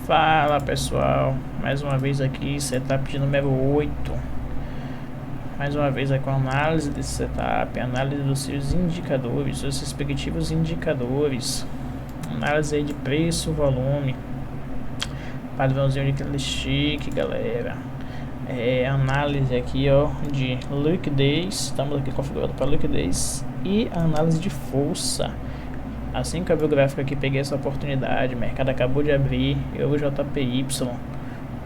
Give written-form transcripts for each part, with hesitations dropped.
Fala pessoal, mais uma vez aqui, setup de número 8. Mais uma vez aqui com a análise desse setup, análise dos seus indicadores, seus respectivos indicadores. Análise aí de preço, volume, padrãozinho de candlestick, galera. Análise aqui ó, de liquidez, estamos aqui configurado para liquidez e análise de força. Assim que eu vi o gráfico aqui, peguei essa oportunidade, o mercado acabou de abrir, eu o JPY.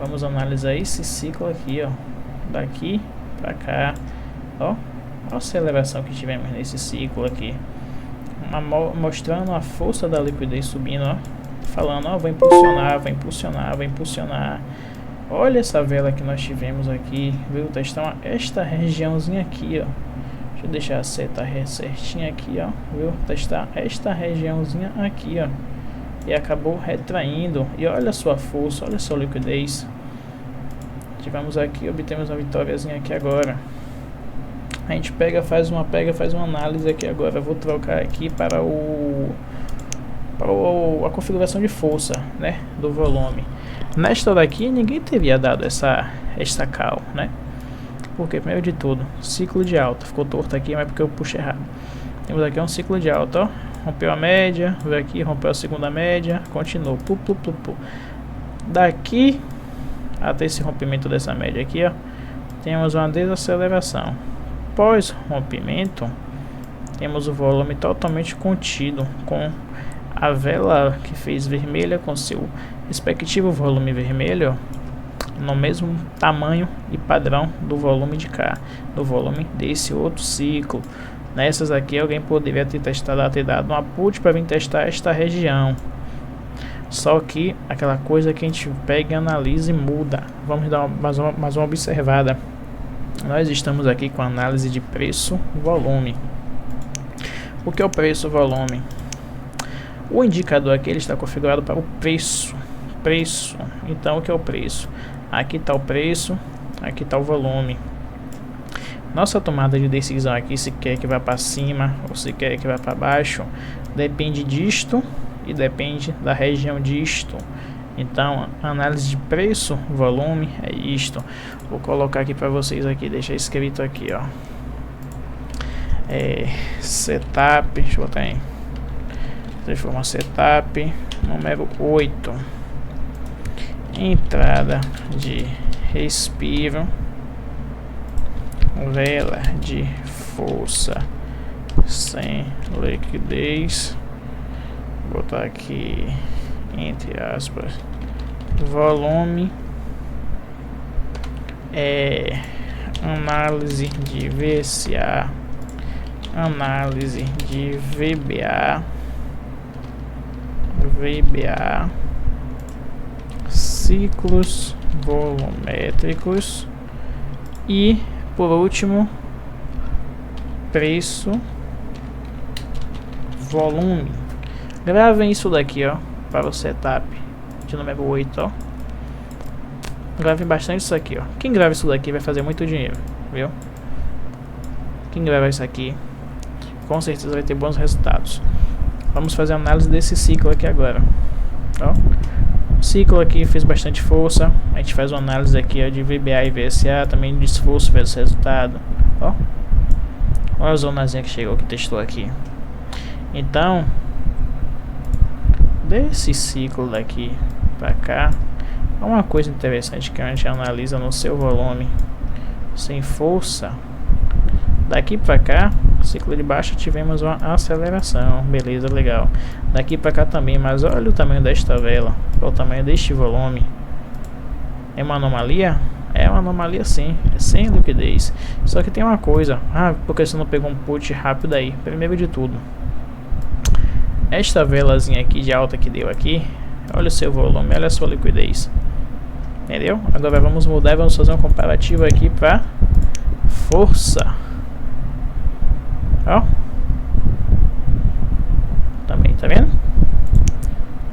Vamos analisar esse ciclo aqui, ó, daqui pra cá, ó, a aceleração que tivemos nesse ciclo aqui, mostrando a força da liquidez subindo, ó, falando, ó, vai impulsionar, vai impulsionar, vai impulsionar. Olha essa vela que nós tivemos aqui, viu? Testar esta regiãozinha aqui, ó. Deixa eu deixar a seta certinha aqui, ó, viu? Testar esta regiãozinha aqui, ó. E acabou retraindo. E olha a sua força, olha a sua liquidez. Tivemos aqui, obtemos uma vitóriazinha aqui agora. A gente faz uma análise aqui agora. Eu vou trocar aqui para a configuração de força, né? Do volume. Nesta daqui, ninguém teria dado esta call, né? Porque, primeiro de tudo, ciclo de alta. Ficou torto aqui, mas porque eu puxei errado. Temos aqui um ciclo de alta, ó. Rompeu a média, veio aqui, rompeu a segunda média, continuou. Daqui até esse rompimento dessa média aqui, ó, temos uma desaceleração. Pós rompimento, temos o volume totalmente contido, com a vela que fez vermelha com seu respectivo volume vermelho no mesmo tamanho e padrão do volume de cá, do volume desse outro ciclo. Nessas aqui alguém poderia ter dado uma put para vir testar esta região, só que aquela coisa que a gente pega, analisa e muda. Vamos dar mais uma observada. Nós estamos aqui com análise de preço volume. O que é o preço volume? O indicador aqui ele está configurado para o preço. Então o que é o preço? Aqui está o preço, aqui está o volume. Nossa tomada de decisão aqui, se quer que vá para cima ou se quer que vá para baixo, depende disto e depende da região disto. Então, análise de preço, volume é isto. Vou colocar aqui para vocês aqui, deixar escrito aqui, ó. Setup, deixa eu botar aí. Transforma setup número 8. Entrada de respiro, vela de força sem liquidez, vou botar aqui entre aspas, volume, análise de VCA, análise de VBA, ciclos volumétricos e por último preço volume. Gravem isso daqui, ó, para o setup de número 8, ó. Gravem bastante isso aqui, ó. Quem grava isso daqui vai fazer muito dinheiro, viu? Quem grava isso aqui com certeza vai ter bons resultados. Vamos fazer a análise desse ciclo aqui agora, ó. O ciclo aqui fez bastante força. A gente faz uma análise aqui ó, de VBA e VSA, também de esforço versus resultado. Ó, olha a zonazinha que chegou, que testou aqui. Então, desse ciclo daqui para cá, uma coisa interessante que a gente analisa no seu volume sem força. Daqui para cá, ciclo de baixo, tivemos uma aceleração, beleza, legal. Daqui para cá também, mas olha o tamanho desta vela, qual o tamanho deste volume. É uma anomalia? É uma anomalia sim, é sem liquidez. Só que tem uma coisa, porque você não pegou um put rápido aí. Primeiro de tudo, esta velazinha aqui de alta que deu aqui, olha o seu volume, olha a sua liquidez. Entendeu? Agora vamos mudar e vamos fazer um comparativo aqui para força. Ó, também, tá vendo?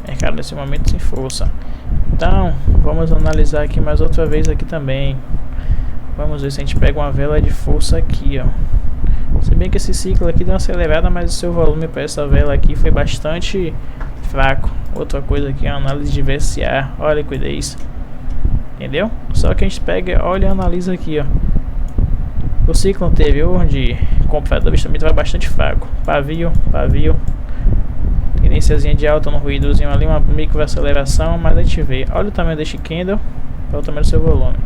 Mercado nesse momento sem força. Então, vamos analisar aqui mais outra vez aqui também. Vamos ver se a gente pega uma vela de força aqui, ó. Se bem que esse ciclo aqui deu uma acelerada, mas o seu volume para essa vela aqui foi bastante fraco. Outra coisa aqui é a análise de VSA. Olha a liquidez. Entendeu? Só que a gente pega, olha e analisa aqui, ó. O ciclo anterior de compra do avistamento vai bastante fraco. Pavio. Tendênciazinha de alta no ruídozinho ali, uma micro aceleração, mas a gente vê. Olha o tamanho deste candle para o tamanho do seu volume.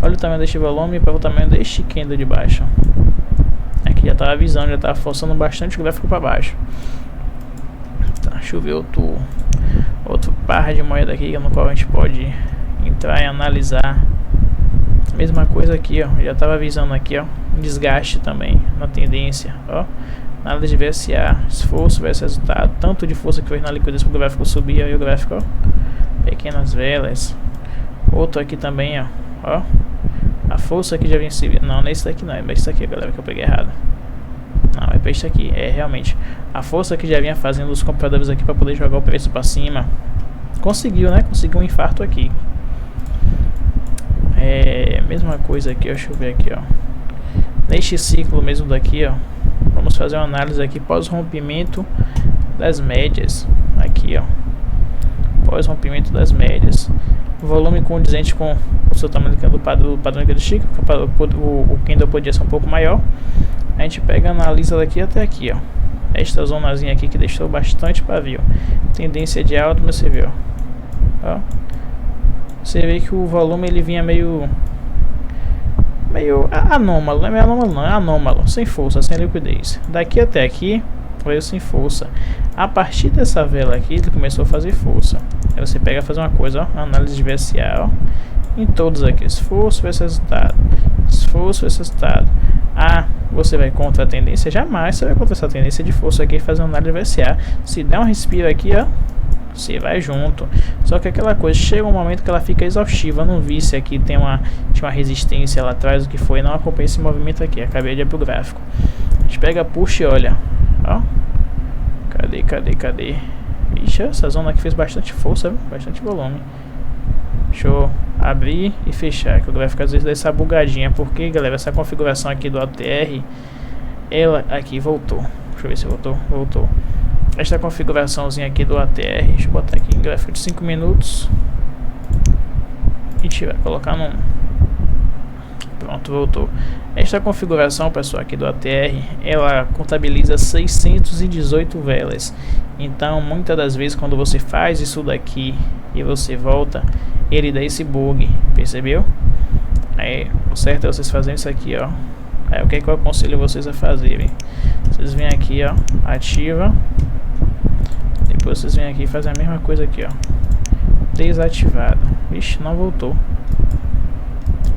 Olha o tamanho deste volume para o tamanho deste candle de baixo. Aqui já estava avisando, já estava forçando bastante o gráfico para baixo. Tá, deixa eu ver outro par de moeda aqui no qual a gente pode entrar e analisar. Mesma coisa aqui, ó. Já estava avisando aqui, ó. Um desgaste também na tendência, ó. Análise de VSA, esforço versus resultado. Tanto de força que fez na liquidez para o gráfico subir, aí o gráfico, ó. Pequenas velas. Outro aqui também, ó. A força que já vinha se... Não, não é esse daqui não, é esse daqui, galera, que eu peguei errado. Não, é para isso aqui, é realmente a força que já vinha fazendo os compradores aqui para poder jogar o preço para cima. Conseguiu, né? Conseguiu um infarto aqui. Mesma coisa aqui, ó, deixa eu ver aqui, ó. Neste ciclo mesmo daqui, ó, vamos fazer uma análise aqui pós rompimento das médias. Aqui, ó, pós rompimento das médias, volume condizente com o seu tamanho do padrão candlestick. O candle podia ser um pouco maior. A gente pega, analisa daqui até aqui, ó. Esta zonazinha aqui que deixou bastante pavio. Tendência de alta, mas você viu, ó. Você vê que o volume ele vinha meio anômalo, não é meio anômalo não, é anômalo, sem força, sem liquidez. Daqui até aqui veio sem força. A partir dessa vela aqui ele começou a fazer força. Aí você pega e faz uma coisa, ó, análise de VSA, ó, em todos aqui, esforço versus resultado, esforço versus resultado. Você vai contra a tendência? Jamais você vai contra essa tendência de força aqui e fazer uma análise de VSA. Se der um respiro aqui, ó, você vai junto. Só que aquela coisa, chega um momento que ela fica exaustiva. Eu não vi se aqui tinha uma resistência lá atrás, o que foi. Não acompanhei esse movimento aqui. Acabei de ir pro gráfico. A gente pega, puxa e olha, ó. Cadê? Ixi, essa zona aqui fez bastante força, bastante volume. Deixa eu abrir e fechar, que o gráfico às vezes dá essa bugadinha. Porque, galera, essa configuração aqui do ATR, ela aqui voltou. Deixa eu ver se voltou. Esta configuraçãozinha aqui do ATR, deixa eu botar aqui em gráfico de 5 minutos. E a gente vai colocar no... Pronto, voltou. Esta configuração, pessoal, aqui do ATR, ela contabiliza 618 velas. Então, muitas das vezes, quando você faz isso daqui e você volta, ele dá esse bug, percebeu? Aí, o certo é vocês fazerem isso aqui, ó. Aí, o que é que eu aconselho vocês a fazerem? Vocês vêm aqui, ó, ativa. Depois vocês vêm aqui e fazem a mesma coisa aqui, ó, desativado. Vixe, não voltou.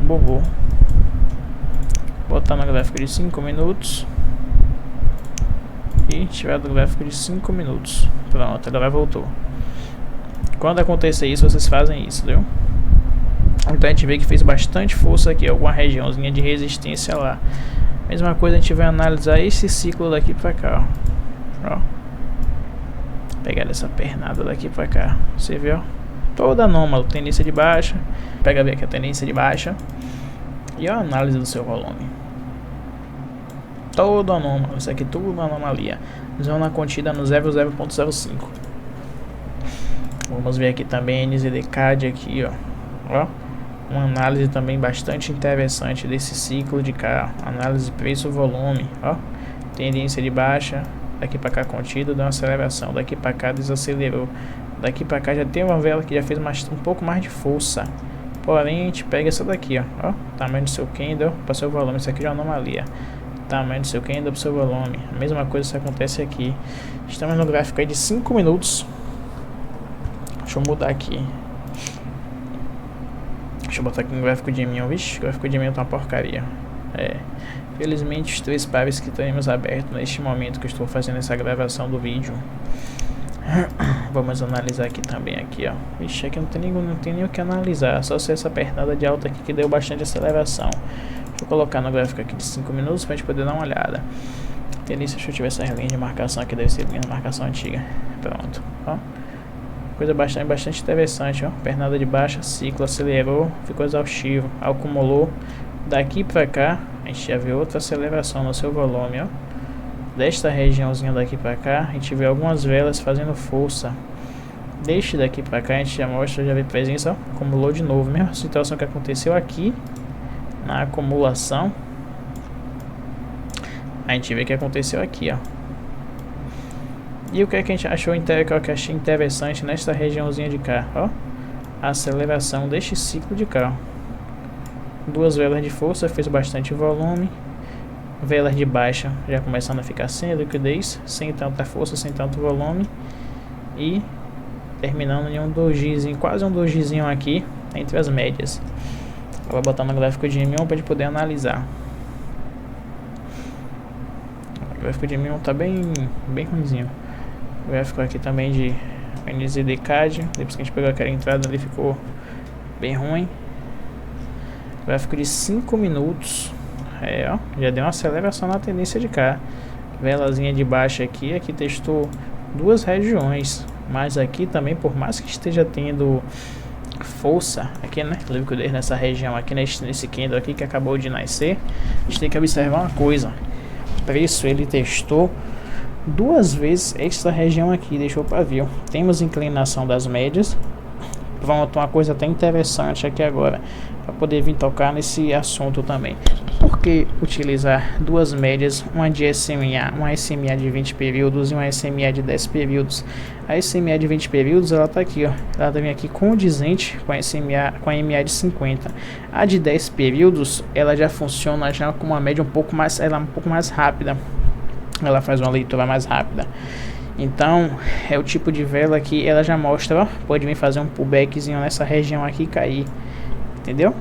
Bugou. Botar no gráfico de 5 minutos. E tirar do gráfico de 5 minutos. Pronto, agora voltou. Quando acontecer isso, vocês fazem isso, viu? Então a gente vê que fez bastante força aqui, alguma regiãozinha de resistência lá. Mesma coisa, a gente vai analisar esse ciclo daqui pra cá, ó. Pegar essa pernada daqui pra cá. Você viu, ó? Toda anômalo, tendência de baixa. Pega ver aqui a tendência de baixa. E a análise do seu volume. Todo anômalo, isso aqui tudo uma anomalia. Zona contida no 0,05. Vamos ver aqui também NZD-CAD aqui, ó. Uma análise também bastante interessante desse ciclo de cá. Análise preço-volume, ó. Tendência de baixa. Daqui para cá contida, deu uma aceleração. Daqui para cá desacelerou. Daqui para cá já tem uma vela que já fez um pouco mais de força. Porém, a gente pega essa daqui, ó. Tamanho do seu candle para seu volume. Isso aqui já é uma anomalia. Tamanho do seu candle para seu volume. A mesma coisa que acontece aqui. Estamos no gráfico aí de 5 minutos. Deixa eu mudar aqui. Deixa eu botar aqui no gráfico de mil. Vixe, o gráfico de mil tá uma porcaria. Felizmente os 3 pares que temos abertos neste momento que eu estou fazendo essa gravação do vídeo. Vamos analisar aqui também, aqui, ó. Vixe, aqui não tem nem o que analisar. Só se essa pernada de alta aqui que deu bastante aceleração. Deixa eu colocar no gráfico aqui de 5 minutos pra gente poder dar uma olhada. Tendência, deixa eu tiver essa linha de marcação aqui, deve ser linha de marcação antiga. Pronto, ó. Coisa bastante interessante, ó. Pernada de baixa, ciclo, acelerou, ficou exaustivo, acumulou. Daqui pra cá, a gente já vê outra aceleração no seu volume, ó. Desta regiãozinha daqui pra cá, a gente vê algumas velas fazendo força. Deste daqui pra cá a gente já mostra, já vê presença, ó, acumulou de novo. Mesma situação que aconteceu aqui na acumulação, a gente vê que aconteceu aqui, ó. E o que é que a gente achou achei interessante nesta regiãozinha de cá, ó? A aceleração deste ciclo de cá, ó. Duas velas de força, fez bastante volume. Velas de baixa já começando a ficar sem liquidez, sem tanta força, sem tanto volume. E terminando em um dojizinho, quase um dojizinho aqui entre as médias. Eu vou botar no gráfico de M1 para a gente poder analisar. O gráfico de M1 tá bem ruimzinho. O gráfico aqui também de NZDCAD, depois que a gente pegou aquela entrada ali ficou bem ruim. O gráfico de 5 minutos, ó, já deu uma aceleração na tendência de cá. Velazinha de baixa aqui testou duas regiões, mas aqui também, por mais que esteja tendo força aqui, né, liquidez nessa região aqui, nesse candle aqui que acabou de nascer, a gente tem que observar uma coisa: o preço ele testou duas vezes essa região aqui, deixou pavio. Temos inclinação das médias. Pronto, uma coisa até interessante aqui agora, para poder vir tocar nesse assunto também. Por que utilizar duas médias, uma de SMA, uma SMA de 20 períodos e uma SMA de 10 períodos? A SMA de 20 períodos, ela tá aqui, ó. Ela vem aqui condizente com a SMA, com a MA de 50. A de 10 períodos, ela já funciona já com uma média um pouco mais, ela é um pouco mais rápida. Ela faz uma leitura mais rápida. Então, é o tipo de vela que ela já mostra, ó, pode vir fazer um pullbackzinho nessa região aqui e cair, entendeu?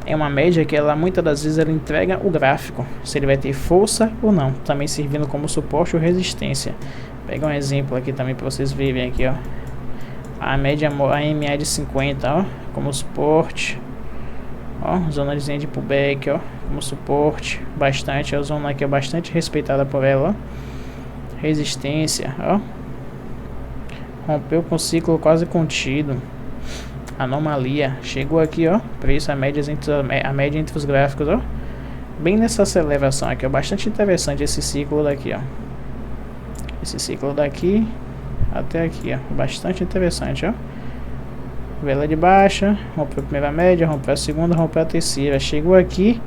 É uma média que ela muitas das vezes ela entrega o gráfico, se ele vai ter força ou não, também servindo como suporte ou resistência. Pega um exemplo aqui também para vocês verem aqui, ó. A média, a MA de 50, ó, como suporte. Ó, zonazinha de pullback, ó, como suporte, bastante, a zona aqui é bastante respeitada por ela, ó. Resistência, ó, rompeu com ciclo quase contido, anomalia, chegou aqui, ó, preço a média entre os gráficos, ó, bem nessa aceleração aqui, ó, bastante interessante esse ciclo daqui, ó, esse ciclo daqui até aqui, ó, bastante interessante, ó. Vela de baixa, rompeu a primeira média, rompeu a segunda, rompeu a terceira, chegou aqui,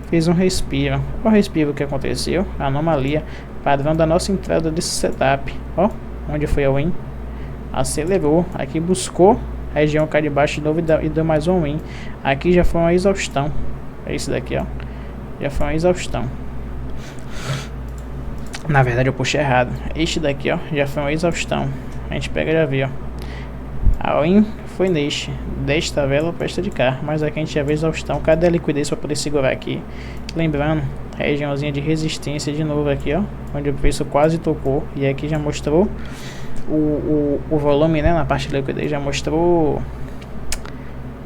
fez um respiro. Olha o respiro que aconteceu, a anomalia, padrão da nossa entrada desse setup, ó, onde foi a win, acelerou, aqui buscou a região cá de baixo de novo e deu mais um win, aqui já foi uma exaustão, é esse daqui, ó, já foi uma exaustão, na verdade eu puxei errado, este daqui, ó, já foi uma exaustão, a gente pega e já vê, ó, a win foi desta vela para esta de cá, mas aqui a gente já vê exaustão. Cadê a liquidez para poder segurar aqui? Lembrando, regiãozinha de resistência de novo aqui, ó, onde o preço quase tocou, e aqui já mostrou o volume, né, na parte de liquidez já mostrou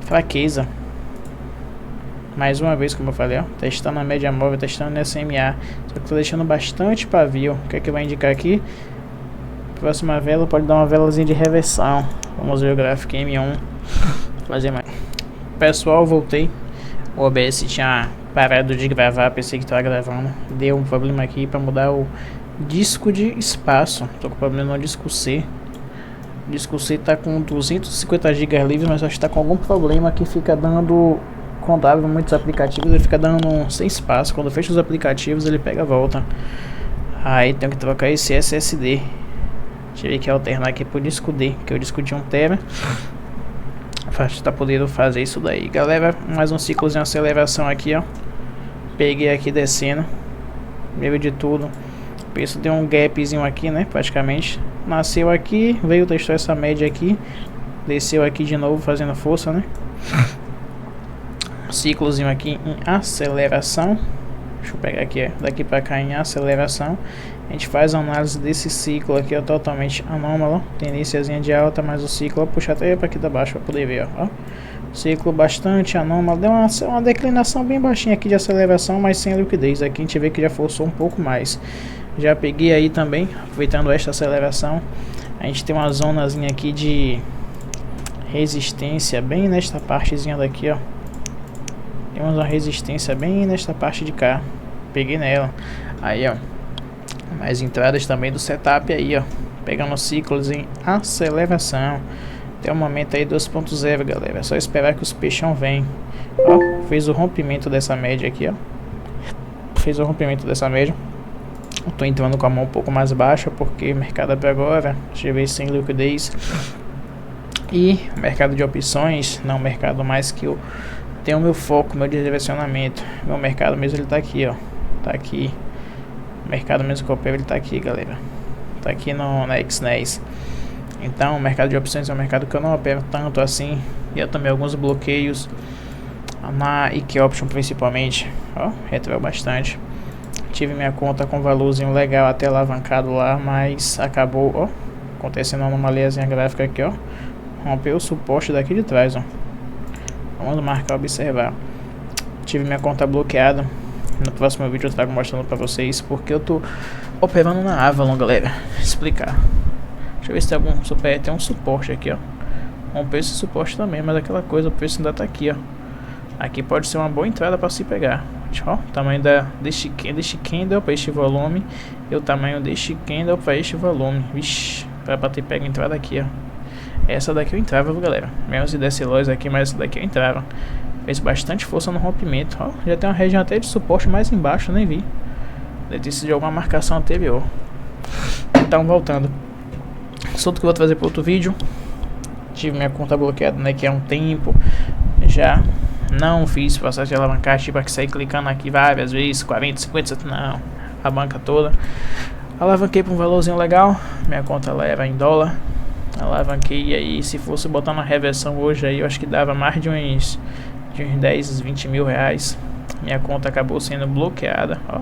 fraqueza. Mais uma vez, como eu falei, ó, testando a média móvel, testando na SMA, só que tô deixando bastante pavio. O que é que vai indicar aqui? Próxima vela pode dar uma velazinha de reversão. Vamos ver o gráfico M1. Fazer mais. Pessoal, voltei. O OBS tinha parado de gravar, pensei que estava gravando. Deu um problema aqui para mudar o disco de espaço. Tô com problema no disco C. O disco C tá com 250 GB livres, mas acho que tá com algum problema que fica dando. Quando abre muitos aplicativos, ele fica dando sem espaço. Quando fecha os aplicativos, ele pega a volta. Aí tenho que trocar esse SSD. Tive que alternar aqui pro disco D, que é o disco de 1 TB. Tá podendo fazer isso daí, galera. Mais um ciclozinho de aceleração aqui, ó. Peguei aqui descendo, meio de tudo. O preço deu um gapzinho aqui, né? Praticamente nasceu aqui, veio testar essa média aqui, desceu aqui de novo fazendo força, né? Ciclozinho aqui em aceleração. Deixa eu pegar aqui, ó, daqui pra cá em aceleração. A gente faz a análise desse ciclo aqui, ó, totalmente anômalo, tendênciazinha de alta, mas o ciclo, ó, puxa até para aqui da baixo para poder ver, ó. Ciclo bastante anômalo, deu uma declinação bem baixinha aqui de aceleração, mas sem liquidez. Aqui a gente vê que já forçou um pouco mais. Já peguei aí também, aproveitando esta aceleração, a gente tem uma zonazinha aqui de resistência bem nesta partezinha daqui, ó. Temos uma resistência bem nesta parte de cá. Peguei nela. Aí, ó. Mais entradas também do setup aí, ó. Pegando ciclos em aceleração. Até o momento aí 2.0, galera. É só esperar que os peixão venham. Ó, fez o rompimento dessa média aqui, ó. Fez o rompimento dessa média. Eu tô entrando com a mão um pouco mais baixa porque o mercado até agora tive sem liquidez. E o mercado de opções, não o mercado mais que eu tenho meu foco, meu direcionamento. Meu mercado mesmo ele tá aqui, ó. Tá aqui. O mercado mesmo que eu opero ele tá aqui, galera. Tá aqui na XNES. Então o mercado de opções é um mercado que eu não opero tanto assim. E eu também alguns bloqueios na IK Option principalmente. Ó, retraiu bastante. Tive minha conta com valorzinho legal até alavancado lá, mas acabou, ó, acontecendo uma anomaliazinha gráfica aqui, ó. Rompeu o suporte daqui de trás, ó. Vamos marcar, observar. Tive minha conta bloqueada. No próximo vídeo eu trago mostrando pra vocês porque eu tô operando na Avalon, galera. Explicar. Deixa eu ver se tem algum super. Tem um suporte aqui, ó. Rompeu esse suporte também, mas aquela coisa, o preço ainda tá aqui, ó. Aqui pode ser uma boa entrada para se pegar. Ó, o tamanho deste candle para este volume e o tamanho deste candle para este volume. Vixe, para bater pega entrada aqui, ó. Essa daqui eu entrava, galera. Menos de 10 lojas aqui, mas essa daqui eu entrava. Fez bastante força no rompimento. Ó, já tem uma região até de suporte mais embaixo, nem vi. Deve ter sido de alguma marcação anterior. Então, voltando. Assunto que eu vou trazer para outro vídeo. Tive minha conta bloqueada, né? Que há um tempo já. Não fiz processo de alavancagem, tipo que sair clicando aqui várias vezes, 40, 50, não, a banca toda. Alavanquei para um valorzinho legal, minha conta ela era em dólar. Alavanquei aí, se fosse botar na reversão hoje aí, eu acho que dava mais de uns 10, 20 mil reais. Minha conta acabou sendo bloqueada, ó.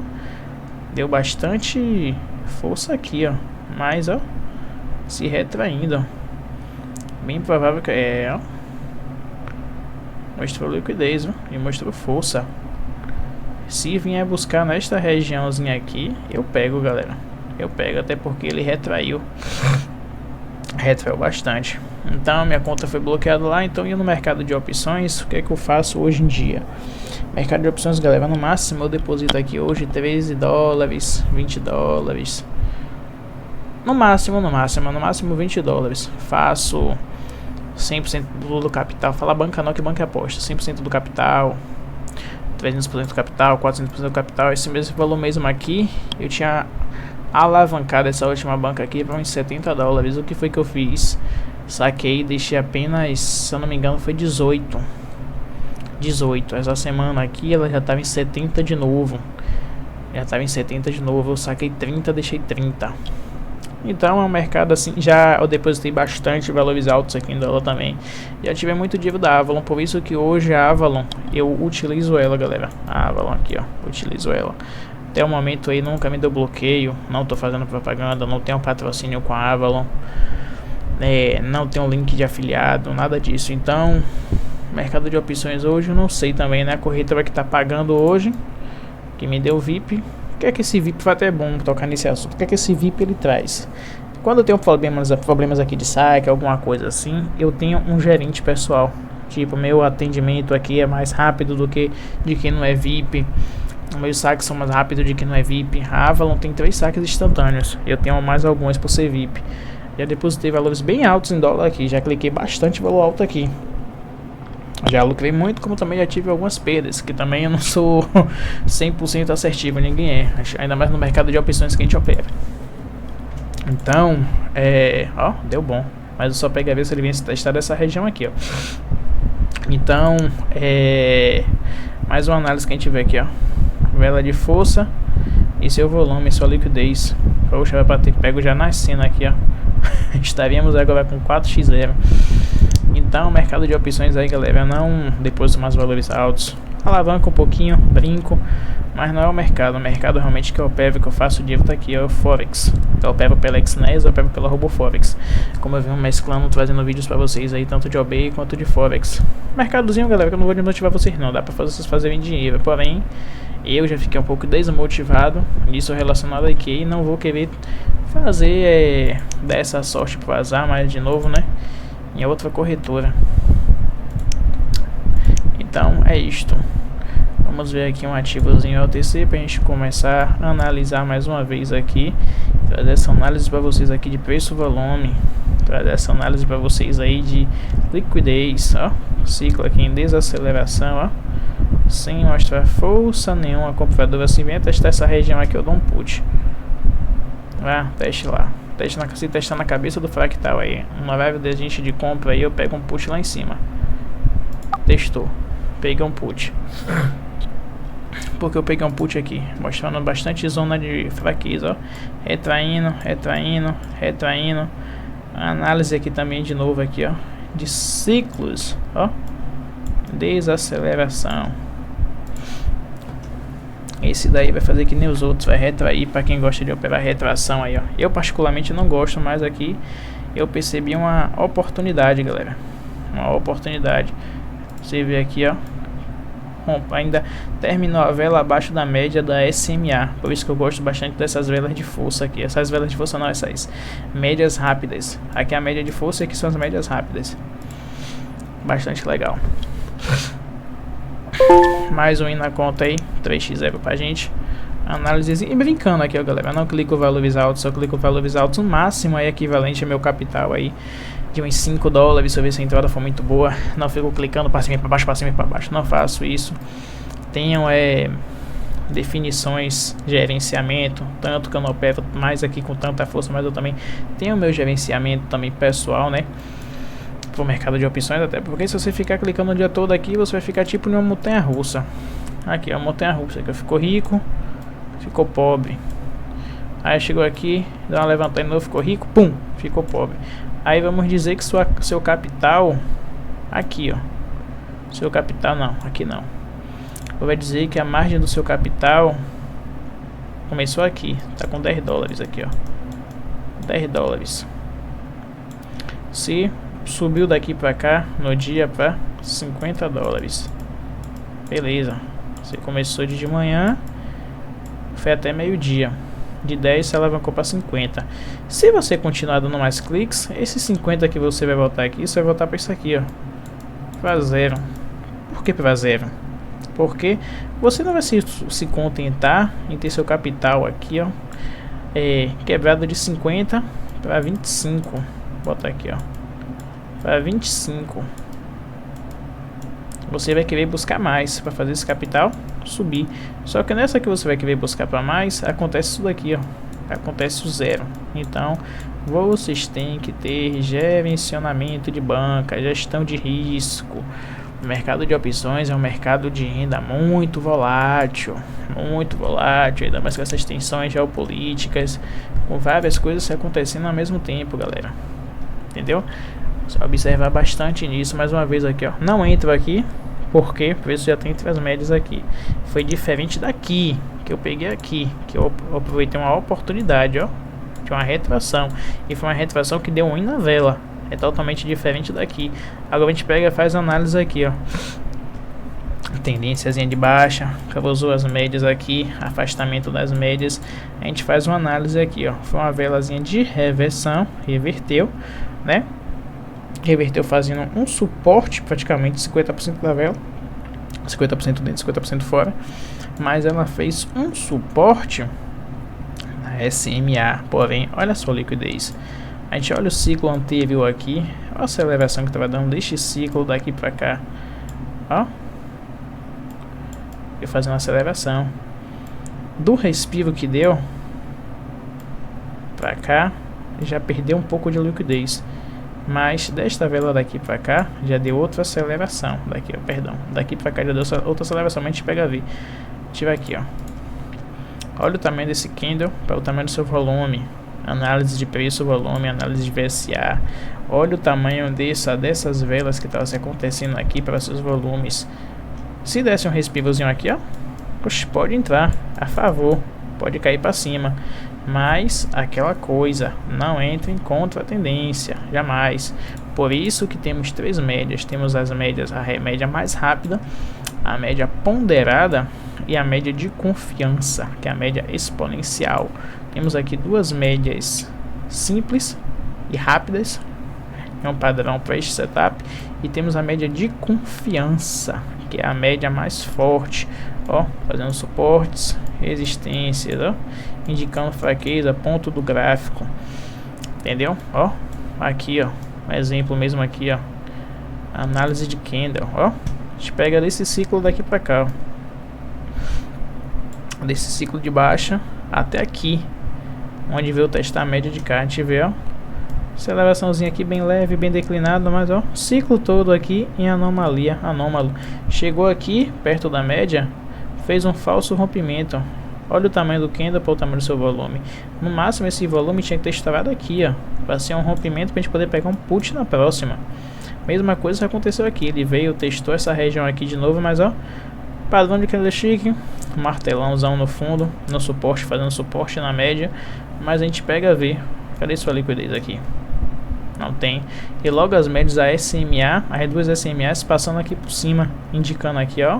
Deu bastante força aqui, ó, mas ó, se retraindo, ó. Bem provável que ó. Mostrou liquidez, viu? E mostrou força. Se vier buscar nesta regiãozinha aqui, eu pego, galera. Eu pego, até porque ele retraiu. Retraiu bastante. Então minha conta foi bloqueada lá. Então indo no mercado de opções, o que é que eu faço hoje em dia? Mercado de opções, galera, no máximo eu deposito aqui hoje 13 dólares, 20 dólares. No máximo 20 dólares. Faço 100% do capital. Fala banca não, que banca é aposta. 100% do capital, 300% do capital, 400% do capital. Esse mesmo valor mesmo aqui eu tinha alavancado essa última banca aqui para uns 70 dólares. O que foi que eu fiz? Saquei, deixei apenas, se eu não me engano foi 18. Essa semana aqui ela já estava em 70 de novo. Eu saquei 30, deixei 30. Então é um mercado assim, já eu depositei bastante valores altos aqui em dólar também. Já tive muito dinheiro da Avalon, por isso que hoje a Avalon, eu utilizo ela, galera. A Avalon aqui, ó, utilizo ela. Até o momento aí nunca me deu bloqueio, não tô fazendo propaganda, não tenho patrocínio com a Avalon. Não tenho link de afiliado, nada disso. Então, mercado de opções hoje eu não sei também, né? A corretora que tá pagando hoje, que me deu VIP. O que é que esse VIP vai até bom tocar nesse assunto? O que é que esse VIP ele traz? Quando eu tenho problemas aqui de saque, alguma coisa assim, eu tenho um gerente pessoal. Tipo, meu atendimento aqui é mais rápido do que de quem não é VIP. Meus saques são mais rápidos de quem não é VIP. A Avalon tem 3 saques instantâneos. Eu tenho mais alguns por ser VIP. Já depositei valores bem altos em dólar aqui. Já cliquei bastante valor alto aqui. Já lucrei muito, como também já tive algumas perdas, que também eu não sou 100% assertivo, ninguém é, ainda mais no mercado de opções que a gente opera. Então, ó, deu bom, mas eu só peguei a ver se ele vem se testar dessa região aqui, ó. Então, mais uma análise que a gente vê aqui, ó. Vela de força e seu volume, sua liquidez. Poxa, vai bater pego já nascendo aqui, ó. Estaríamos agora com 4x0. Então, mercado de opções aí, galera, não deposito mais valores altos. Alavanca um pouquinho, brinco, mas não é o mercado. O mercado realmente que eu opero, que eu faço dinheiro tá aqui, é o Forex. Eu opero pela XNES, eu opero pela RoboForex. Como eu venho mesclando, trazendo vídeos pra vocês aí, tanto de OB quanto de Forex. Mercadozinho, galera, que eu não vou desmotivar vocês não, dá pra vocês fazerem dinheiro. Porém, eu já fiquei um pouco desmotivado nisso relacionado a IK e não vou querer fazer dessa sorte pro azar, mas de novo, né? Em outra corretora. Então é isto. Vamos ver aqui um ativozinho OTC pra gente começar a analisar mais uma vez aqui, trazer essa análise para vocês aqui de preço volume, trazer essa análise para vocês aí de liquidez, ó, ciclo aqui em desaceleração, ó, sem mostrar força nenhuma compradora. Assim, vem testar essa região aqui, eu dou um put. Teste lá, se testar na cabeça do fractal aí, um horário de gente de compra aí, eu pego um put lá em cima. Testou, peguei um put. Porque eu peguei um put aqui, mostrando bastante zona de fraqueza, ó, retraindo, análise aqui também de novo aqui, ó, de ciclos, ó, desaceleração. Esse daí vai fazer que nem os outros, vai retrair para quem gosta de operar retração aí, ó. Eu particularmente não gosto, mas aqui eu percebi uma oportunidade, galera, uma oportunidade. Você vê aqui, ó, ainda terminou a vela abaixo da média da SMA, por isso que eu gosto bastante dessas velas de força aqui. Essas velas de força não, essas médias rápidas. Aqui é a média de força e aqui são as médias rápidas. Bastante legal. Mais um in na conta aí, 3x0 pra gente. Análise e brincando aqui, ó, galera. Não clico valores altos, só clico valores altos. O máximo é equivalente ao meu capital aí de uns 5 dólares, se eu ver se a entrada for muito boa. Não fico clicando para cima e para baixo, para cima e para baixo. Não faço isso. Tenham definições, gerenciamento, tanto que eu não opero mais aqui com tanta força, mas eu também tenho meu gerenciamento também pessoal, né, pro mercado de opções. Até porque se você ficar clicando o dia todo aqui, você vai ficar tipo numa montanha-russa. Aqui, a montanha-russa, que ficou rico, ficou pobre. Aí chegou aqui, dá uma levantada de novo, ficou rico, pum, ficou pobre. Aí vamos dizer que seu capital, aqui ó, seu capital não, aqui não. Vai dizer que a margem do seu capital começou aqui, tá com 10 dólares aqui ó, 10 dólares. Se subiu daqui pra cá no dia pra 50 dólares. Beleza, você começou de manhã, foi até meio-dia. De 10 você alavancou para 50. Se você continuar dando mais cliques, esses 50 que você vai voltar aqui, você vai voltar para isso aqui, ó, para zero. Por que para zero? Porque você não vai se contentar em ter seu capital aqui, ó, quebrado de 50 para 25. Vou botar aqui, ó, para 25. Você vai querer buscar mais para fazer esse capital subir. Só que nessa que você vai querer buscar para mais, acontece isso daqui, ó, acontece o zero. Então vocês têm que ter gerenciamento de banca, gestão de risco. O mercado de opções é um mercado de renda muito volátil, ainda mais com essas tensões geopolíticas, com várias coisas acontecendo ao mesmo tempo, galera. Entendeu? Só observar bastante nisso. Mais uma vez aqui, ó, não entro aqui porque o preço já tem entre as médias aqui. Foi diferente daqui que eu peguei aqui, que eu aproveitei uma oportunidade, ó, de uma retração, e foi uma retração que deu um in na vela. É totalmente diferente daqui. Agora a gente pega e faz análise aqui, ó, tendênciazinha de baixa, causou as médias aqui, afastamento das médias. A gente faz uma análise aqui, ó, foi uma velazinha de reversão, reverteu, né? Reverteu fazendo um suporte, praticamente 50% da vela, 50% dentro, 50% fora, mas ela fez um suporte na SMA. Porém, olha só a liquidez. A gente olha o ciclo anterior aqui, olha a aceleração que estava dando deste ciclo daqui para cá, ó, eu fazendo uma aceleração do respiro que deu para cá, já perdeu um pouco de liquidez. Mas desta vela daqui pra cá já deu outra aceleração. Daqui, ó, perdão, daqui pra cá já deu outra aceleração. Mas a gente pega a ver. Tira aqui, ó. Olha o tamanho desse candle para o tamanho do seu volume. Análise de preço, volume, análise de VSA. Olha o tamanho dessas velas que estavam acontecendo aqui para seus volumes. Se desse um respirozinho aqui, ó, poxa, pode entrar a favor, pode cair para cima. Mas aquela coisa, não entre em contra a tendência, jamais. Por isso que temos três médias. Temos as médias, a média mais rápida, a média ponderada e a média de confiança, que é a média exponencial. Temos aqui duas médias simples e rápidas, é um padrão para este setup. E temos a média de confiança, que é a média mais forte, ó, fazendo suportes, resistências, ó, indicando fraqueza, ponto do gráfico, entendeu? Ó, Aqui, ó, um exemplo mesmo aqui, ó, análise de candle, ó. A gente pega desse ciclo daqui pra cá, ó, desse ciclo de baixa até aqui, onde veio testar a média de cá. A gente vê, ó, aceleraçãozinha aqui bem leve, bem declinada, mas ó, ciclo todo aqui em anomalia, anômalo. Chegou aqui perto da média, fez um falso rompimento, ó. Olha o tamanho do candle para o tamanho do seu volume. No máximo esse volume tinha que ter estourado aqui, ó, para ser um rompimento para a gente poder pegar um put na próxima. Mesma coisa que aconteceu aqui, ele veio, testou essa região aqui de novo, mas ó, padrão de candlestick, martelãozão no fundo, no suporte, fazendo suporte na média, mas a gente pega a ver, cadê sua liquidez aqui? Não tem. E logo as médias, a SMA, as duas SMAs passando aqui por cima, indicando aqui, ó,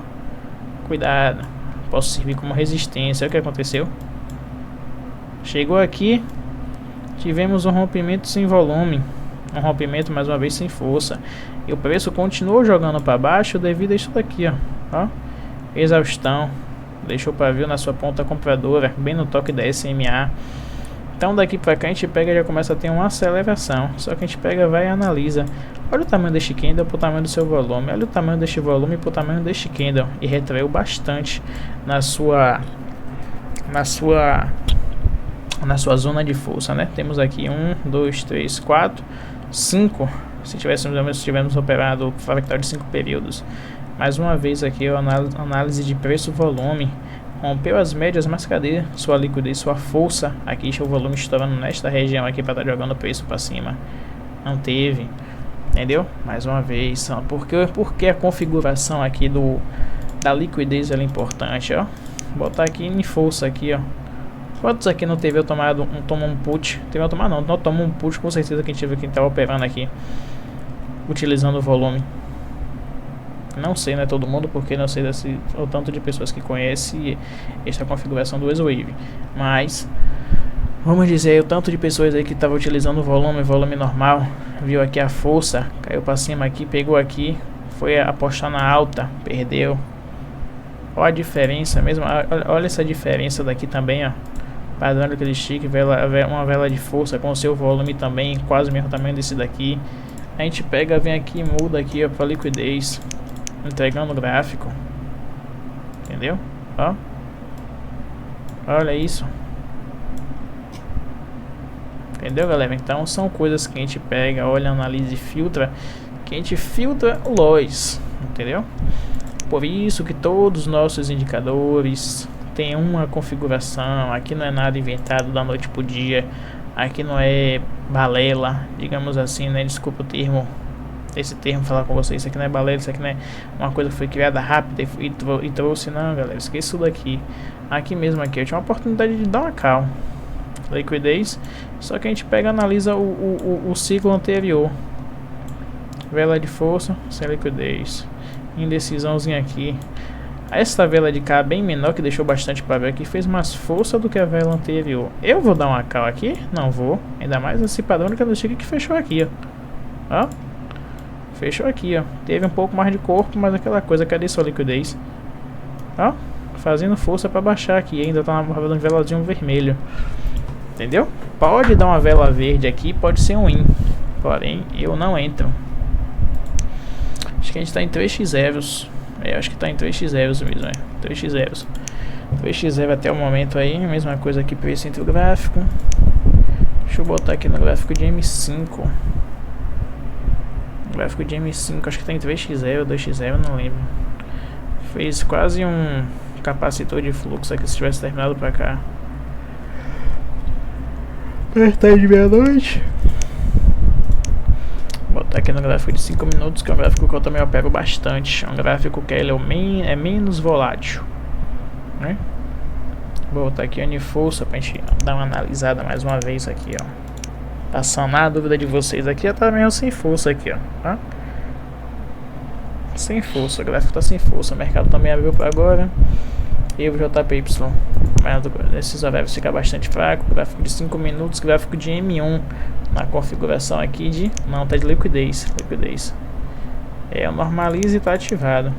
cuidado, posso servir como resistência. Olha o que aconteceu. Chegou aqui, tivemos um rompimento sem volume, um rompimento mais uma vez sem força, e o preço continuou jogando para baixo devido a isso daqui, ó, exaustão, deixou pavio na sua ponta compradora, bem no toque da SMA. Então daqui para cá a gente pega e já começa a ter uma aceleração. Só que a gente pega, vai e analisa. Olha o tamanho deste candle pro tamanho do seu volume. Olha o tamanho deste volume pro tamanho deste candle. E retraiu bastante na sua zona de força, né? Temos aqui 1, 2, 3, 4, 5. Se tivéssemos operado o fractal de 5 períodos. Mais uma vez aqui a análise de preço-volume. Rompeu as médias, mas cadê sua liquidez, sua força? Aqui o volume estourando nesta região aqui para estar jogando o preço para cima. Não teve, entendeu? Mais uma vez, ó, porque a configuração aqui da liquidez é importante, ó. Botar aqui em força aqui, ó. Quantos aqui não teve tomado tomou um put? Teve tomar não tomou um put, com certeza que a gente teve quem estava operando aqui, utilizando o volume. Não sei, né, todo mundo, porque não sei o tanto de pessoas que conhecem esta configuração do X-Wave, mas vamos dizer aí, o tanto de pessoas aí que estava utilizando o volume normal, viu aqui a força, caiu para cima aqui, pegou aqui, foi apostar na alta, perdeu. Olha a diferença mesmo, olha essa diferença daqui também, ó, padrão daquele stick, uma vela de força com o seu volume também quase o mesmo tamanho desse daqui. A gente pega, vem aqui, muda aqui, ó, para liquidez, entregando o gráfico, entendeu? Ó, olha isso, entendeu, galera? Então são coisas que a gente pega, olha, analisa e filtra, que a gente filtra o loss, entendeu? Por isso que todos os nossos indicadores têm uma configuração. Aqui não é nada inventado da noite pro dia, aqui não é balela, digamos assim, né? Desculpa o termo, esse termo falar com vocês, isso aqui não é balela, isso aqui não é uma coisa que foi criada rápida e trouxe, não, galera, esqueça isso daqui. Aqui mesmo, aqui eu tinha uma oportunidade de dar uma call, liquidez, só que a gente pega e analisa o ciclo anterior, vela de força, sem liquidez, indecisãozinha aqui. Essa vela de cá bem menor, que deixou bastante para ver aqui, fez mais força do que a vela anterior. Eu vou dar uma call aqui? Não vou, ainda mais esse padrão que eu que fechou aqui, ó. Fechou aqui, ó. Teve um pouco mais de corpo, mas aquela coisa, cadê sua liquidez? Ó, fazendo força para baixar aqui. Ainda tá na velazinho vermelho. Entendeu? Pode dar uma vela verde aqui, pode ser um win. Porém, eu não entro. Acho que a gente tá em 3x zeros. Acho que tá em 3x zeros mesmo, 3x zeros. 3x zero até o momento aí. Mesma coisa aqui, preço entre o gráfico. Deixa eu botar aqui no gráfico de M5. O gráfico de M5, acho que tá em 3x0, 2x0, não lembro. Fez quase um capacitor de fluxo aqui se tivesse terminado pra cá. Tá de meia-noite. Vou botar aqui no gráfico de 5 minutos, que é um gráfico que eu também opero bastante. É um gráfico que ele é menos volátil, né? Vou botar aqui a força pra gente dar uma analisada mais uma vez aqui, ó. Passando a dúvida de vocês aqui, já tá meio sem força aqui, ó, tá? Sem força, o gráfico tá sem força. O mercado também abriu para agora. E o JPY, mas esses horários fica bastante fraco. Gráfico de 5 minutos, gráfico de M1 na configuração aqui de não, tá de liquidez. O normalize tá ativado.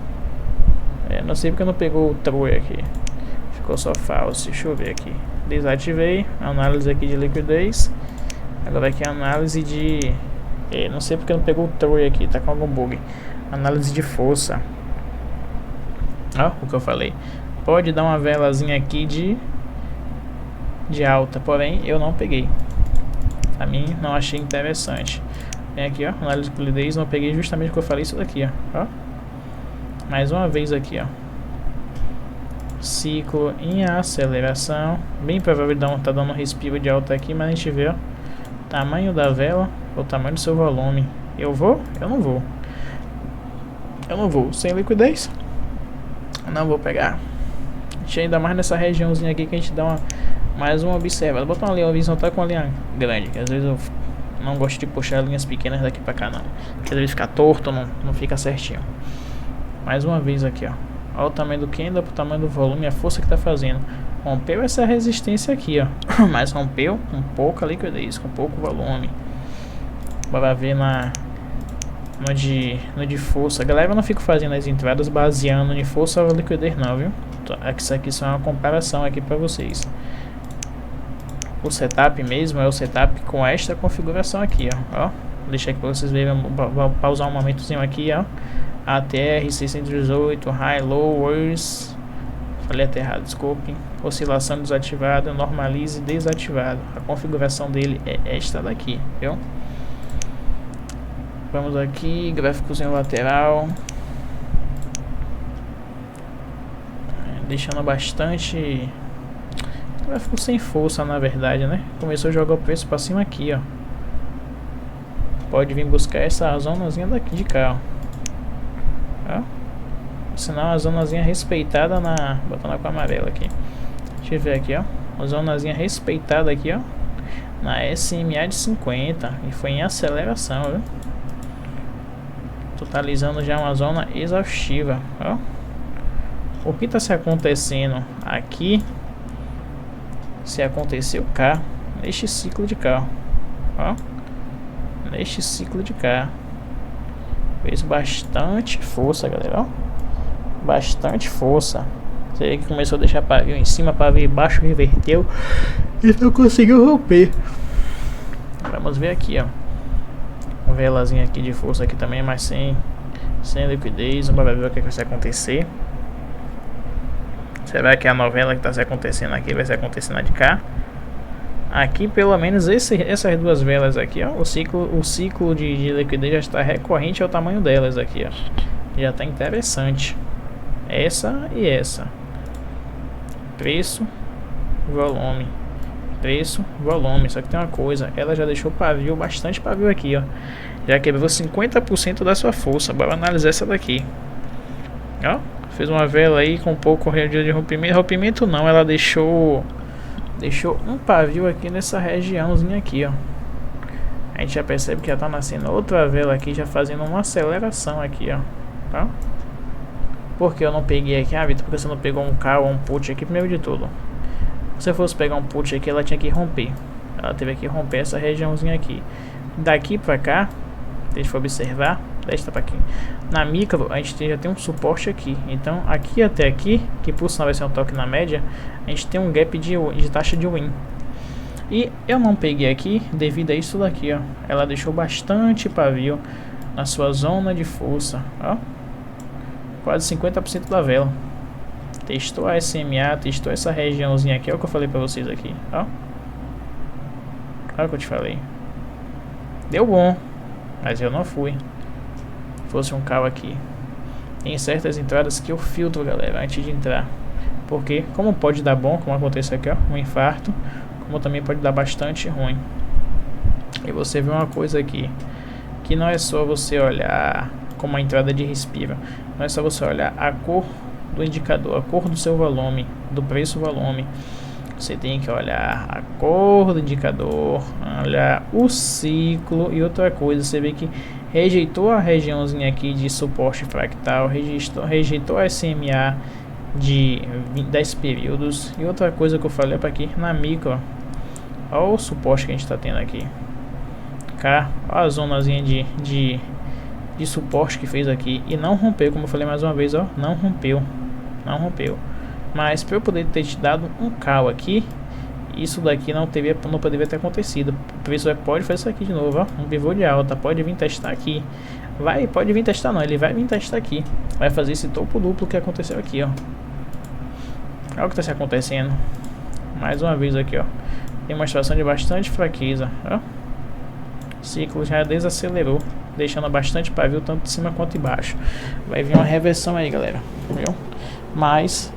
Não sei porque não pegou o true aqui. Ficou só false. Deixa eu ver aqui. Desativei. Análise aqui de liquidez. Agora aqui a análise de Não sei porque não pegou o Troy aqui, tá com algum bug. Análise de força. Ó, o que eu falei. Pode dar uma velazinha aqui de alta, porém eu não peguei. Pra mim não achei interessante. Vem aqui, ó, análise de fluidez, não peguei justamente o que eu falei, isso daqui, ó. Mais uma vez aqui, ó. Ciclo em aceleração. Bem provável tá dando um respiro de alta aqui, mas a gente vê, ó, tamanho da vela, o tamanho do seu volume. Eu vou? Eu não vou. Eu não vou. Sem liquidez, não vou pegar. A gente ainda mais nessa regiãozinha aqui que a gente dá mais uma observada. Botar uma linha horizontal com uma linha grande, que às vezes eu não gosto de puxar linhas pequenas daqui pra cá não, porque às vezes fica torto, não fica certinho. Mais uma vez aqui, ó. Olha o tamanho do candle pro tamanho do volume, a força que tá fazendo. Rompeu essa resistência aqui, ó. Mas rompeu com pouca liquidez, com pouco volume. Bora ver no de força. Galera, eu não fico fazendo as entradas baseando em força ou liquidez não, viu? Isso aqui só é uma comparação aqui pra vocês. O setup mesmo é o setup com esta configuração aqui, ó. Deixa aqui pra vocês verem. Vou pausar um momentozinho aqui, ó. ATR 618, High Lowers. Falei até errado, desculpe. Oscilação desativada, normalize desativado. A configuração dele é esta daqui, viu? Vamos aqui, gráficozinho lateral. Deixando bastante gráfico sem força, na verdade, né? Começou a jogar o preço pra cima aqui, ó. Pode vir buscar essa zonazinha daqui de cá, ó. Sinal a zonazinha respeitada na... Botando com amarelo aqui. Deixa eu ver aqui, ó. A zonazinha respeitada aqui, ó. Na SMA de 50. E foi em aceleração, viu? Totalizando já uma zona exaustiva, ó. O que está se acontecendo aqui? Se aconteceu cá, neste ciclo de cá, ó. Neste ciclo de cá. Fez bastante força, galera, ó. Bastante força. Você vê que começou a deixar pavio em cima, pavio embaixo, reverteu e não conseguiu romper. Vamos ver aqui, ó. Uma velazinha aqui de força aqui também, mas sem liquidez. Vamos ver o que vai acontecer. Será que a novela que está se acontecendo aqui vai se acontecer na de cá? Aqui pelo menos essas duas velas aqui, ó, o ciclo de liquidez já está recorrente ao tamanho delas aqui, ó. Já está interessante. Essa e essa. Preço, volume. Preço, volume. Só que tem uma coisa, ela já deixou pavio, bastante pavio aqui, ó. Já quebrou 50% da sua força. Bora analisar essa daqui. Ó, fez uma vela aí com um pouco de rompimento. Rompimento não, ela deixou um pavio aqui nessa regiãozinha aqui, ó. A gente já percebe que já tá nascendo outra vela aqui, já fazendo uma aceleração aqui, ó. Tá? Porque eu não peguei aqui, Vitor, porque você não pegou um K ou um put aqui, primeiro de tudo. Se eu fosse pegar um put aqui, ela tinha que romper. Ela teve que romper essa regiãozinha aqui. Daqui pra cá, deixa eu observar, desta pra aqui. Na micro, a gente já tem um suporte aqui. Então, aqui até aqui, que por sinal vai ser um toque na média, a gente tem um gap de taxa de win. E eu não peguei aqui devido a isso daqui, ó. Ela deixou bastante pavio na sua zona de força, ó. Quase 50% da vela. Testou a SMA, testou essa regiãozinha aqui, é o que eu falei pra vocês aqui, ó. Olha o que eu te falei. Deu bom, mas eu não fui. Fosse um carro aqui. Tem certas entradas que eu filtro, galera, antes de entrar. Porque como pode dar bom, como aconteceu aqui, ó, um infarto, como também pode dar bastante ruim. E você vê uma coisa aqui, que não é só você olhar como a entrada de respiro, não é só você olhar a cor do indicador, a cor do seu volume, do preço volume. Você tem que olhar a cor do indicador, olhar o ciclo e outra coisa, você vê que rejeitou a regiãozinha aqui de suporte fractal, rejeitou a SMA de 10 períodos. E outra coisa que eu falei para aqui na micro, olha o suporte que a gente está tendo aqui. Cá, olha a zonazinha de suporte que fez aqui e não rompeu, como eu falei mais uma vez, ó, não rompeu. Mas para eu poder ter te dado um call aqui, Isso daqui não poderia ter acontecido. Por isso pode fazer isso aqui de novo, ó. Um pivô de alta, pode vir testar aqui. Pode vir testar não, ele vai vir testar aqui. Vai fazer esse topo duplo que aconteceu aqui, ó. Olha o que está acontecendo. Mais uma vez aqui, ó. Demonstração de bastante fraqueza, ó. O ciclo já desacelerou, deixando bastante pavio tanto de cima quanto de baixo. Vai vir uma reversão aí, galera, viu? Mas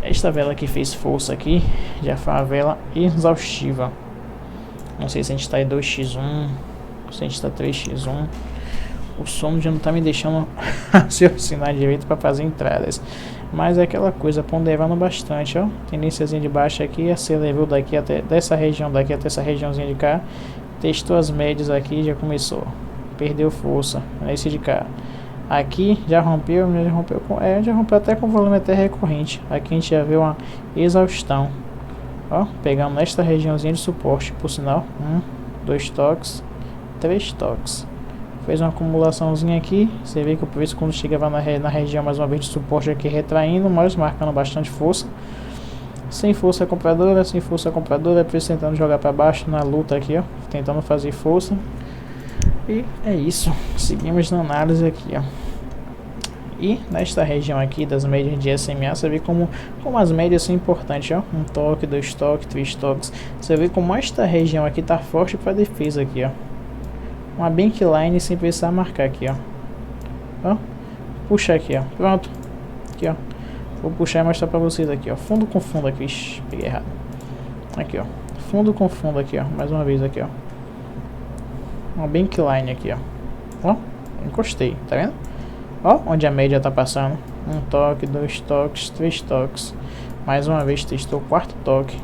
esta vela que fez força aqui já foi uma vela exaustiva. Não sei se a gente está em 2x1, se a gente está 3x1. O sono já não está me deixando raciocinar direito para fazer entradas. Mas é aquela coisa, ponderando bastante, ó. Tendênciazinha de baixa aqui, acelerou daqui até dessa região daqui até essa regiãozinha de cá. Testou as médias aqui, já começou. Perdeu força. Esse de cá. Aqui já rompeu até com volume até recorrente. Aqui a gente já vê uma exaustão. Ó, pegando nesta regiãozinha de suporte, por sinal. 2 toques, 3 toques. Fez uma acumulaçãozinha aqui. Você vê que o preço quando chegava na região mais uma vez de suporte aqui retraindo, mas marcando bastante força. Sem força compradora, preço tentando jogar para baixo na luta aqui, ó, tentando fazer força. E é isso, seguimos na análise aqui, ó. E nesta região aqui das médias de SMA, você vê como as médias são importantes, ó. 1 toque, 2 toques, 3 toques. Você vê como esta região aqui tá forte para defesa aqui, ó. Uma bankline sem precisar marcar aqui, ó. Puxa aqui, ó. Pronto. Aqui, ó. Vou puxar e mostrar pra vocês aqui, ó. Fundo com fundo aqui. Ixi, peguei errado. Aqui, ó. Fundo com fundo aqui, ó. Mais uma vez aqui, ó. Uma bankline aqui, ó. Ó, encostei, tá vendo? Ó, onde a média tá passando. 1 toque, 2 toques, 3 toques. Mais uma vez testou o 4º toque.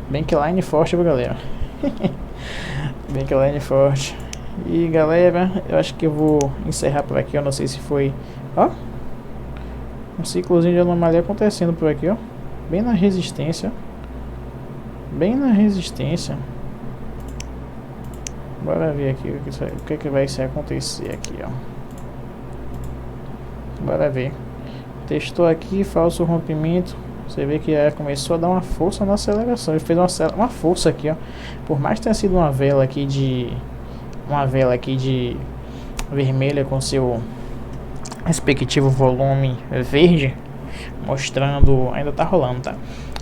Bankline forte, galera. Bankline forte. E galera, eu acho que eu vou encerrar por aqui. Eu não sei se foi, ó, um ciclozinho de anomalia acontecendo por aqui, ó. Bem na resistência. Bem na resistência. Bora ver aqui o que vai acontecer aqui, ó. Bora ver. Testou aqui, falso rompimento. Você vê que começou a dar uma força na aceleração. Ele fez uma força aqui, ó. Por mais que tenha sido uma vela aqui de vermelha com seu respectivo volume verde, mostrando, ainda tá rolando, tá?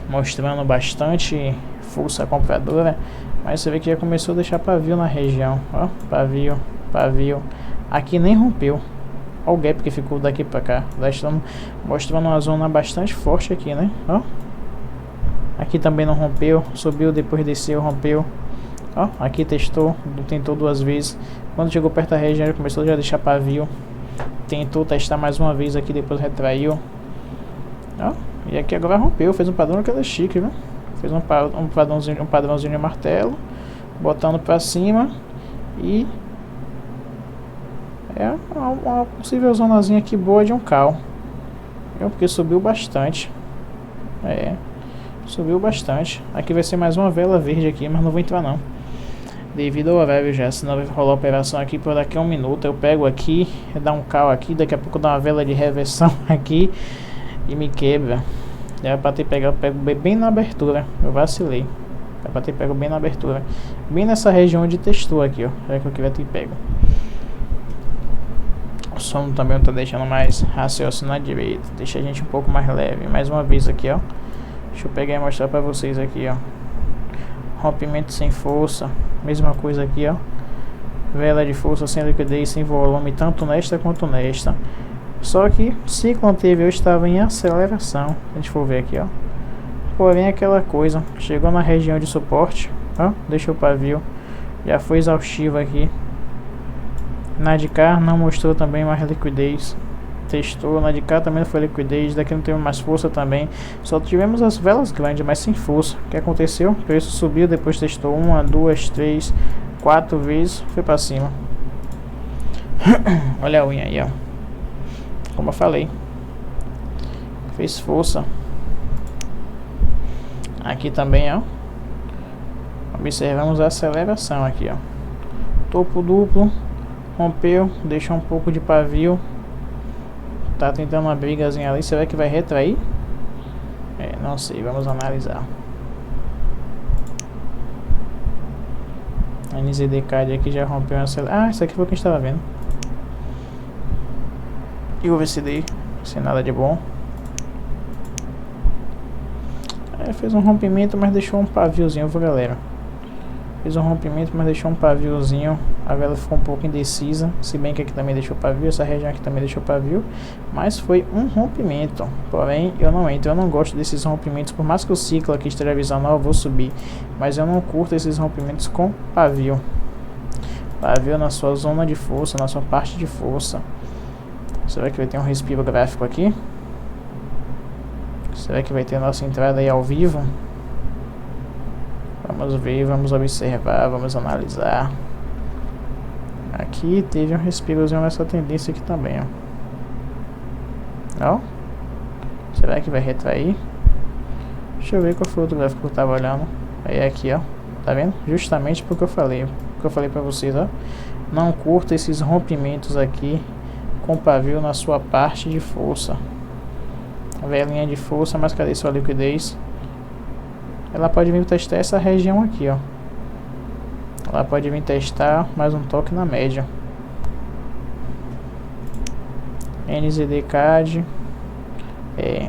Mostrando bastante força compradora, mas você vê que já começou a deixar pavio na região, ó, pavio, aqui nem rompeu, ó o gap que ficou daqui pra cá, mostrando uma zona bastante forte aqui, né, ó, aqui também não rompeu, subiu, depois desceu, rompeu, ó, aqui tentou 2 vezes, quando chegou perto da região já começou a deixar pavio. Tentou testar mais uma vez aqui, depois retraiu. Ó, e aqui agora rompeu, fez um padrão que era chique, viu? Fez um padrãozinho de martelo, botando pra cima. E é uma possível zonazinha aqui boa de um cal. Porque subiu bastante. Subiu bastante. Aqui vai ser mais uma vela verde aqui, mas não vou entrar não, devido ao horário já, senão vai rolar a operação aqui por daqui a 1 minuto. Eu pego aqui, dá um cal aqui, daqui a pouco dá uma vela de reversão aqui e me quebra. Era pra ter pegado, pego bem na abertura, eu vacilei. Era pra ter pego bem na abertura, bem nessa região onde testou aqui, ó. Era que eu queria ter pego. O sono também não tá deixando mais raciocinar direito, deixa a gente um pouco mais leve. Mais uma vez aqui, ó. Deixa eu pegar e mostrar pra vocês aqui, ó. Rompimento sem força, mesma coisa aqui, ó. Vela de força sem liquidez, sem volume, tanto nesta quanto nesta. Só que o ciclo anterior estava em aceleração. Se a gente for ver aqui, ó. Porém aquela coisa, chegou na região de suporte, ó, deixou o pavio, já foi exaustivo aqui. Na de cá não mostrou também mais liquidez. Testou, na de cá também não foi liquidez, daqui não teve mais força também. Só tivemos as velas grandes, mas sem força. O que aconteceu? O preço subiu, depois testou 1, 2, 3, 4 vezes, foi pra cima. Olha a unha aí, ó. Como eu falei, fez força. Aqui também, ó. Observamos a aceleração aqui, ó. Topo duplo, rompeu, deixou um pouco de pavio. Tá tentando uma brigazinha ali, será que vai retrair? Não sei, vamos analisar. A NZD Card aqui já rompeu uma célula. Ah, isso aqui foi o que a gente tava vendo. E o VCD, sem nada de bom. Fez um rompimento, mas deixou um paviozinho, viu, galera? Fez um rompimento, mas deixou um paviozinho. A vela ficou um pouco indecisa. Se bem que aqui também deixou pavio, essa região aqui também deixou pavio. Mas foi um rompimento. Porém, eu não entro. Eu não gosto desses rompimentos. Por mais que o ciclo aqui esteja avisando, eu vou subir. Mas eu não curto esses rompimentos com pavio. Pavio na sua zona de força, na sua parte de força. Será que vai ter um respiro gráfico aqui? Será que vai ter nossa entrada aí ao vivo? Vamos ver, vamos observar, vamos analisar. Aqui teve um respirozinho nessa tendência aqui também, ó. Ó. Será que vai retrair? Deixa eu ver qual foi o outro gráfico que eu tava olhando. É aqui, ó. Tá vendo? Justamente porque eu falei. Porque eu falei pra vocês, ó. Não curta esses rompimentos aqui com pavio na sua parte de força. A velinha de força, mas cadê sua liquidez? Ela pode vir testar essa região aqui, ó. Ela pode vir testar mais um toque na média. NZD Card.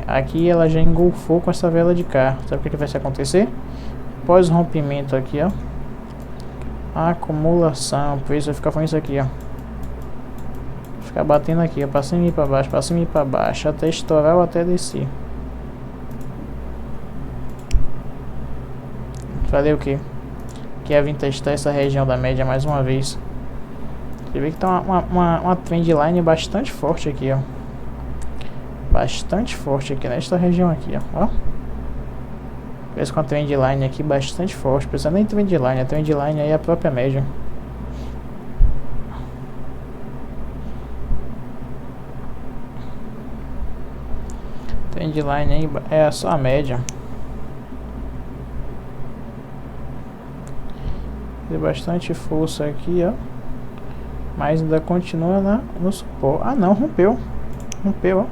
Aqui ela já engolfou com essa vela de cá. Sabe o que vai acontecer? Pós rompimento aqui, ó. Acumulação. O preço vai ficar com isso aqui, ó. Ficar batendo aqui, ó. Pra cima e pra baixo, pra cima e pra baixo. Até estourar ou até descer. Falei o que? Que ia vir testar essa região da média mais uma vez. Você vê que tá uma trendline bastante forte aqui, ó. Bastante forte aqui nesta região aqui, ó. Parece com a trendline aqui bastante forte. Precisa nem trendline, a trendline aí é a própria média. Trendline aí é só a média. Tem bastante força aqui, ó. Mas ainda continua no suporte. Ah, não, rompeu. Rompeu, ó.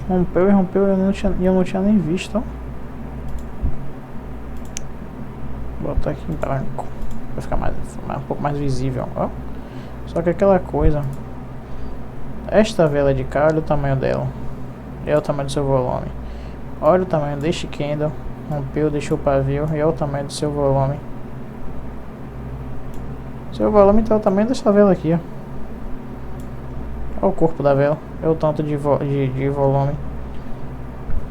Rompeu e rompeu e eu não tinha nem visto, ó. Vou botar aqui em branco. Vai ficar um pouco mais visível, ó. Só que aquela coisa. Esta vela de cá, olha o tamanho dela. É o tamanho do seu volume. Olha o tamanho deste candle. Rompeu, deixou pavio. E olha o tamanho do seu volume. Seu volume tá o tamanho dessa vela aqui, ó. Olha o corpo da vela. É o tanto de volume.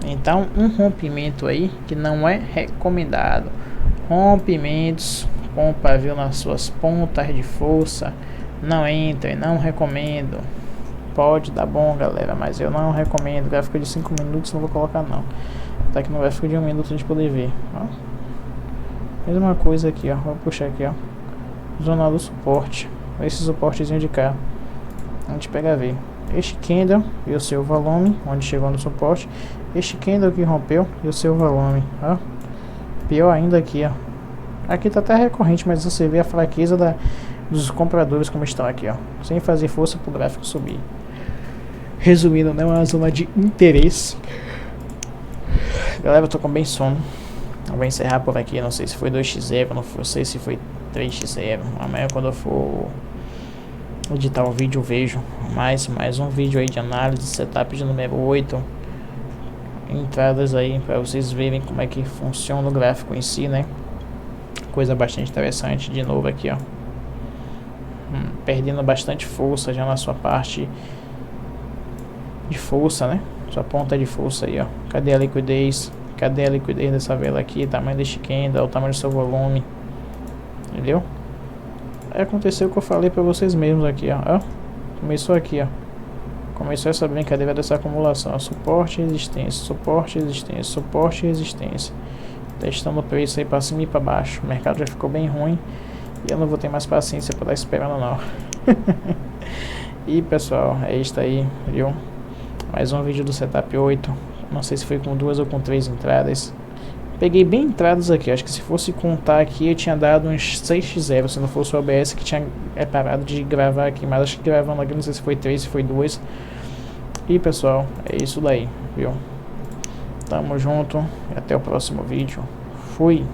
Então, um rompimento aí que não é recomendado. Rompimentos com pavio nas suas pontas de força. Não entrem, não recomendo. Pode dar bom, galera, mas eu não recomendo. Gráfico de 5 minutos não vou colocar, não. Tá aqui no gráfico de 1 minuto a gente poder ver, ó. Mesma coisa aqui, ó. Vou puxar aqui, ó. Zona do suporte. Esse suportezinho de cá. A gente pega a ver. Este candle e o seu volume, onde chegou no suporte. Este candle que rompeu e o seu volume, ó. Pior ainda aqui, ó. Aqui tá até recorrente, mas você vê a fraqueza dos compradores como estão aqui, ó. Sem fazer força pro gráfico subir. Resumindo, não é uma zona de interesse. Galera, eu tô com bem sono. Eu vou encerrar por aqui. Não sei se foi 2x0, não sei se foi 3x0. Amanhã, quando eu for editar o vídeo, eu vejo mais um vídeo aí de análise, setup de número 8. Entradas aí para vocês verem como é que funciona o gráfico em si, né? Coisa bastante interessante. De novo aqui, ó. Perdendo bastante força já na sua parte de força, né? Sua ponta de força aí, ó. Cadê a liquidez? Cadê a liquidez dessa vela aqui? Tamanho deste candle, o tamanho do seu volume. Entendeu? Aí aconteceu o que eu falei pra vocês mesmos aqui, ó. Começou aqui, ó. Começou essa brincadeira dessa acumulação. Suporte e resistência, suporte e resistência, suporte e resistência. Testando o preço aí pra cima e pra baixo. O mercado já ficou bem ruim. E eu não vou ter mais paciência pra estar esperando, não. E pessoal, é isso aí, viu? Mais um vídeo do Setup 8. Não sei se foi com 2 ou com 3 entradas. Peguei bem entradas aqui. Acho que se fosse contar aqui eu tinha dado uns 6x0. Se não fosse o OBS que tinha parado de gravar aqui. Mas acho que gravando aqui, não sei se foi 3, se foi 2. E pessoal, é isso daí, viu? Tamo junto e até o próximo vídeo. Fui!